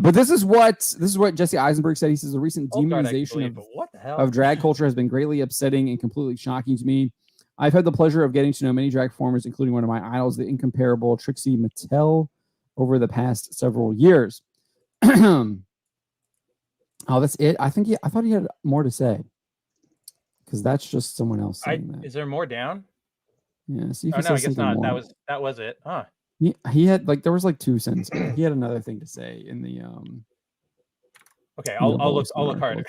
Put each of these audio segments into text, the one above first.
But this is what Jessie Eisenberg said. He says the recent Oh, God, demonization what the hell? of drag culture has been greatly upsetting and completely shocking to me. I've had the pleasure of getting to know many drag performers, including one of my idols, the incomparable Trixie Mattel, over the past several years. Oh, that's it. I thought he had more to say, because that's just someone else saying that. Is there more down? Yeah. See if no, I guess not. More. That was it. Huh. He had there was 2 sentences. He had another thing to say in the Okay, I'll look harder.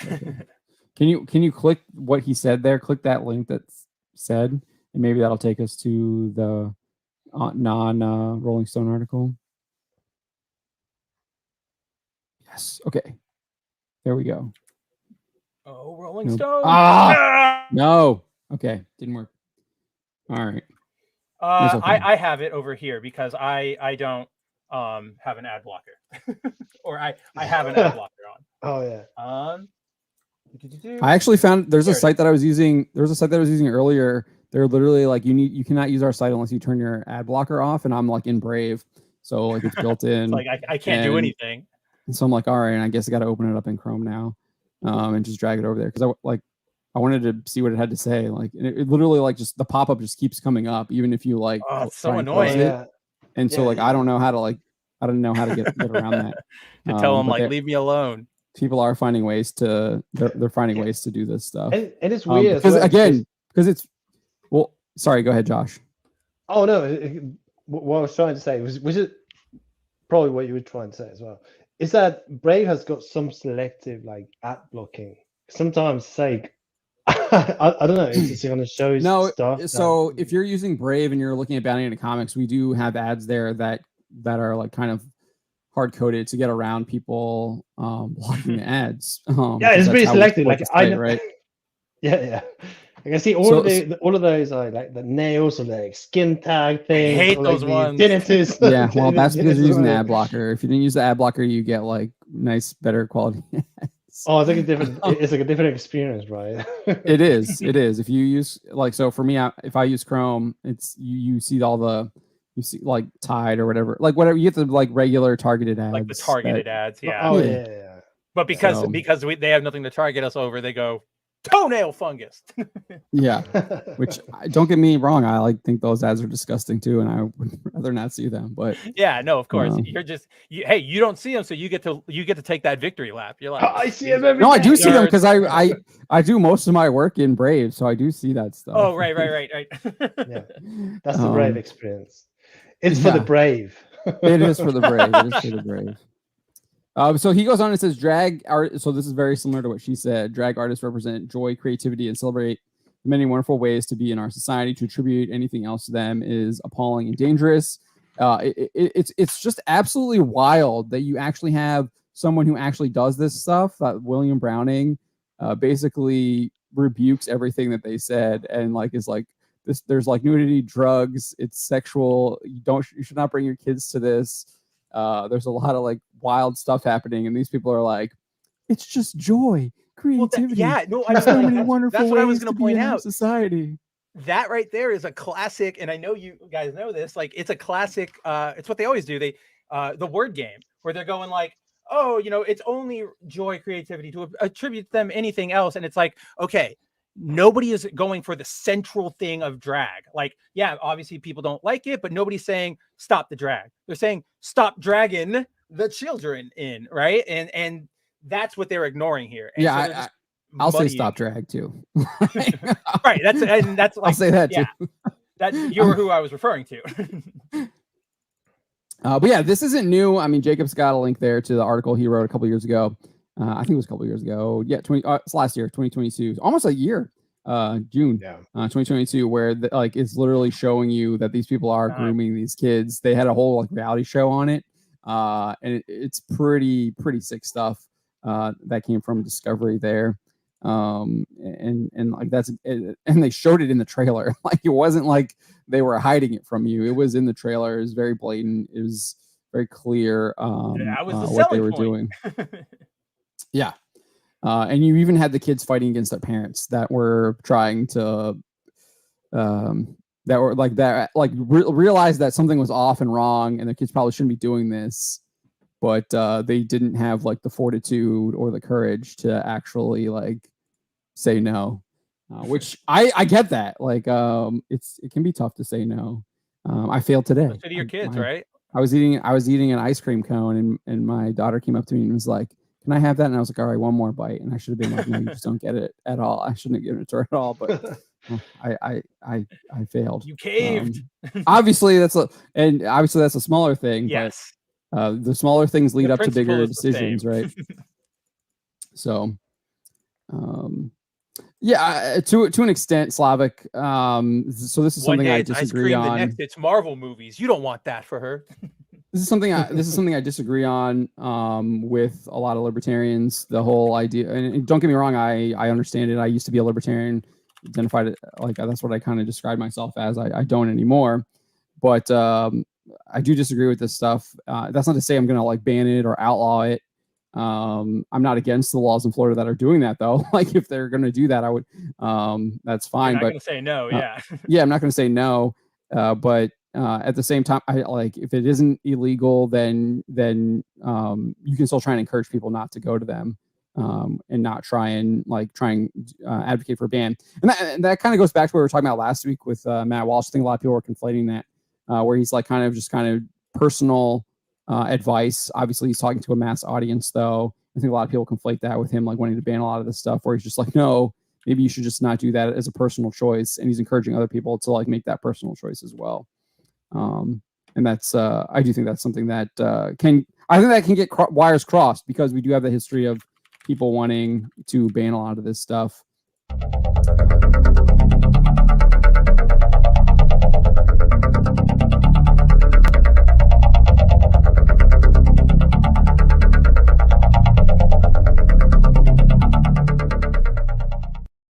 Can you click what he said there? Click that link that's said, and maybe that'll take us to the Rolling Stone article. Yes. Okay. There we go. Oh, Rolling Stone. No. Okay. Didn't work. All right. Okay. I have it over here because I don't have an ad blocker, or I have an ad blocker on. Oh yeah. I actually found there's a site that I was using. There was a site that I was using earlier. They're literally like you cannot use our site unless you turn your ad blocker off, and I'm like in Brave, so like it's built in. It's like I can't do anything. And so I'm like, all right, and I guess I got to open it up in Chrome now, and just drag it over there because I wanted to see what it had to say. Like it literally like just the pop up just keeps coming up even if you like. Oh, it's so annoying. And so like I don't know how to get around that. To tell them like leave me alone. People are finding ways to they're finding ways to do this stuff. And it's weird because it's well. Sorry, go ahead, Josh. Oh no, what I was trying to say was it probably what you were trying to say as well. Is that Brave has got some selective like ad blocking. Sometimes say I don't know. It's just going to show stuff. So if you're using Brave and you're looking at Bounty into Comics, we do have ads there that are like kind of hard coded to get around people blocking the ads. Yeah, it's pretty selective. Like I know, right? Yeah. I can see all of those are like the nails or like skin tag things. I hate those ones. Tinnitus. Yeah, well, that's because you're using the ad blocker. If you didn't use the ad blocker, you get like nice, better quality ads. Oh, it's like a different. It's like a different experience, right? It is. If you use so for me, if I use Chrome, it's you see like Tide or whatever, like whatever you get the like regular targeted ads, like the targeted ads. Yeah. Oh yeah. But because they have nothing to target us over, they go toenail fungus. Yeah, which don't get me wrong, I think those ads are disgusting too, and I would rather not see them. But yeah, no, of course, you're just you don't see them, so you get to take that victory lap. You're like, I see them every day. No, I do see them because I do most of my work in Brave, so I do see that stuff. Oh, right. Yeah, that's the Brave experience. It's for the brave. It is for the brave. It is for the brave. So he goes on and says, drag art. So this is very similar to what she said. Drag artists represent joy, creativity, and celebrate the many wonderful ways to be in our society. To attribute anything else to them is appalling and dangerous. It's just absolutely wild that you actually have someone who actually does this stuff. William Browning basically rebukes everything that they said and is like this. There's like nudity, drugs. It's sexual. You should not bring your kids to this. There's a lot of like wild stuff happening, and these people are like, it's just joy, creativity. There's so many wonderful that's ways what I was going to point out. Society. That right there is a classic, and I know you guys know this. Like, it's a classic. It's what they always do. They the word game where they're going like, oh, it's only joy, creativity to attribute them anything else, and it's like, okay. Nobody is going for the central thing of drag. Like, yeah, obviously people don't like it, but nobody's saying stop the drag. They're saying stop dragging the children in, right? And that's what they're ignoring here. And yeah, I'll say stop drag too. Right. That's like, I'll say that too. That you're who I was referring to. But yeah, this isn't new. I mean, Jacob's got a link there to the article he wrote a couple years ago. I think it was a couple years ago. Yeah, it's last year, 2022, almost a year. June 2022, where it's literally showing you that these people are grooming these kids. They had a whole reality show on it, and it's pretty sick stuff that came from Discovery there. And they showed it in the trailer. Like, it wasn't like they were hiding it from you. It was in the trailer. It was very blatant. It was very clear what they were doing. Yeah. And you even had the kids fighting against their parents that were trying to realize that something was off and wrong, and the kids probably shouldn't be doing this. but they didn't have like the fortitude or the courage to actually like say no, which I get that. Like it can be tough to say no. I failed today. Say to your kids, right? I was eating an ice cream cone, and my daughter came up to me and was like, "Can I have that?" And I was like, "All right, one more bite." And I should have been like, "No, you just don't get it at all." I shouldn't have given it to her at all. But I failed. You caved. Obviously, that's a smaller thing. Yes. But the smaller things lead The up to principle bigger is the decisions, same. right? So, yeah, to an extent, Slavic. So this is One something day I it's ice disagree cream, on. the next it's Marvel movies. You don't want that for her. This is something I disagree on with a lot of libertarians. The whole idea, and don't get me wrong, I understand it. I used to be a libertarian, identified it like that's what I kind of described myself as. I don't anymore, but I do disagree with this stuff. That's not to say I'm going to like ban it or outlaw it. I'm not against the laws in Florida that are doing that though. Like if they're going to do that, I would. That's fine. You're not but going to say no, yeah. Yeah, I'm not going to say no. But at the same time, I like if it isn't illegal, then you can still try and encourage people not to go to them, and not try and advocate for a ban. And that kind of goes back to what we were talking about last week with Matt Walsh. I think a lot of people were conflating that, where he's like kind of personal advice. Obviously, he's talking to a mass audience, though. I think a lot of people conflate that with him like wanting to ban a lot of this stuff, where he's just like, no, maybe you should just not do that as a personal choice. And he's encouraging other people to like make that personal choice as well. And that's I do think that's something that can get wires crossed, because we do have the history of people wanting to ban a lot of this stuff.